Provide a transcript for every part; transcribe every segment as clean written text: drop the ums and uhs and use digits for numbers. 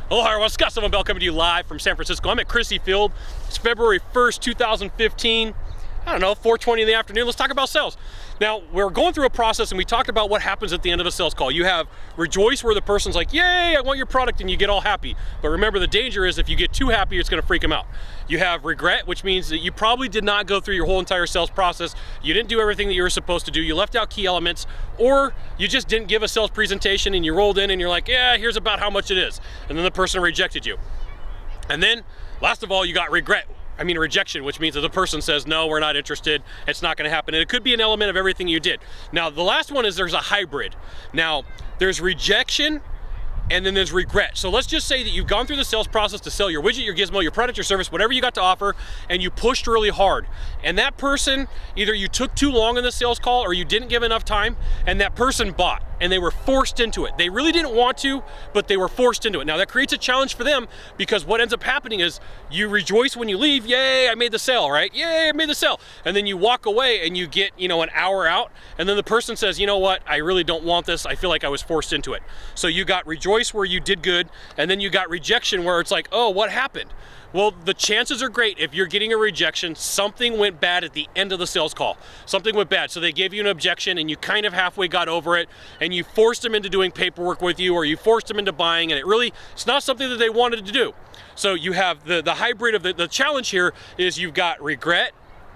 Aloha everyone, Scott Sylvan Bell coming to you live from San Francisco. I'm at Chrissy Field. It's February 1st, 2015. I don't know, 4:20 in the afternoon. Let's talk about sales. Now, we're going through a process and we talked about what happens at the end of a sales call. You have rejoice, where the person's like, yay, I want your product, and you get all happy. But remember, the danger is if you get too happy, it's gonna freak them out. You have regret, which means that you probably did not go through your whole entire sales process. You didn't do everything that you were supposed to do. You left out key elements, or you just didn't give a sales presentation and you rolled in and you're like, yeah, here's about how much it is. And then the person rejected you. And then, last of all, you got rejection, which means that the person says, no, we're not interested, it's not gonna happen. And it could be an element of everything you did. Now, the last one is there's a hybrid. Now, there's rejection, and then there's regret. So let's just say that you've gone through the sales process to sell your widget, your gizmo, your product, your service, whatever you got to offer, and you pushed really hard. And that person, either you took too long in the sales call or you didn't give enough time, and that person bought, and they were forced into it. They really didn't want to, but they were forced into it. Now that creates a challenge for them, because what ends up happening is you rejoice when you leave, yay, I made the sale, right? Yay, I made the sale. And then you walk away and you get, an hour out, and then the person says, you know what, I really don't want this, I feel like I was forced into it. So you got rejoice where you did good, and then you got rejection where it's like, oh, what happened? Well, the chances are great if you're getting a rejection, something went bad at the end of the sales call. Something went bad. So they gave you an objection and you kind of halfway got over it, and you forced them into doing paperwork with you, or you forced them into buying, and it's not something that they wanted to do. So you have the hybrid of the challenge here is you've got regret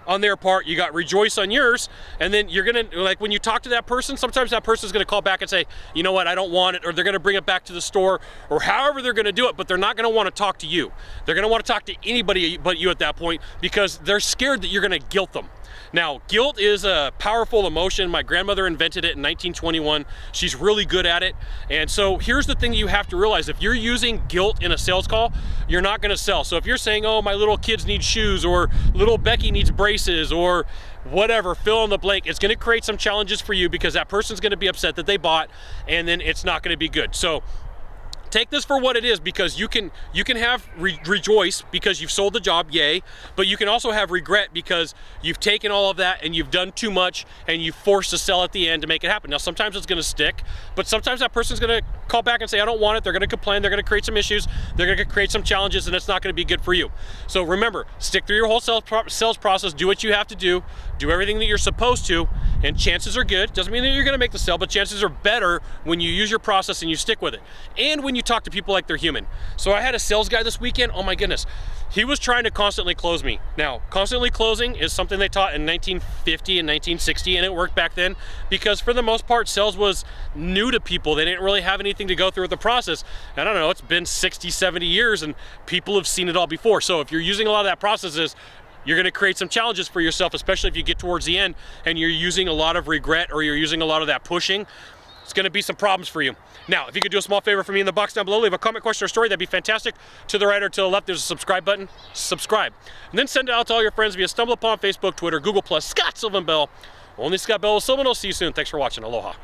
on their part, you got rejoice on yours, and then you're gonna, like when you talk to that person, sometimes that person's gonna call back and say, you know what, I don't want it, or they're gonna bring it back to the store, or however they're gonna do it, but they're not gonna wanna talk to you. They're gonna wanna talk to anybody but you at that point, because they're scared that you're gonna guilt them. Now, guilt is a powerful emotion. My grandmother invented it in 1921. She's really good at it. And so here's the thing you have to realize. If you're using guilt in a sales call, you're not gonna sell. So if you're saying, oh, my little kids need shoes, or little Becky needs braces, or whatever, fill in the blank, it's gonna create some challenges for you, because that person's gonna be upset that they bought, and then it's not gonna be good. So take this for what it is, because you can have rejoice because you've sold the job, yay, but you can also have regret because you've taken all of that and you've done too much and you've forced to sell at the end to make it happen. Now, sometimes it's gonna stick, but sometimes that person's gonna call back and say, I don't want it. They're gonna complain, they're gonna create some issues, they're gonna create some challenges, and it's not gonna be good for you. So remember, stick through your whole sales process, do what you have to do everything that you're supposed to, and chances are good. Doesn't mean that you're gonna make the sale, but chances are better when you use your process and you stick with it. And when you talk to people like they're human. So I had a sales guy this weekend, oh my goodness. He was trying to constantly close me. Now, constantly closing is something they taught in 1950 and 1960, and it worked back then, because for the most part, sales was new to people. They didn't really have anything to go through with the process. And I don't know, it's been 60, 70 years, and people have seen it all before. So if you're using a lot of that processes, you're gonna create some challenges for yourself, especially if you get towards the end and you're using a lot of regret, or you're using a lot of that pushing. It's gonna be some problems for you. Now, if you could do a small favor for me in the box down below, leave a comment, question, or story, that'd be fantastic. To the right or to the left, there's a subscribe button. Subscribe. And then send it out to all your friends via StumbleUpon, Facebook, Twitter, Google+, Scott Sylvan Bell. Only Scott Bell, Sylvan. I'll see you soon. Thanks for watching. Aloha.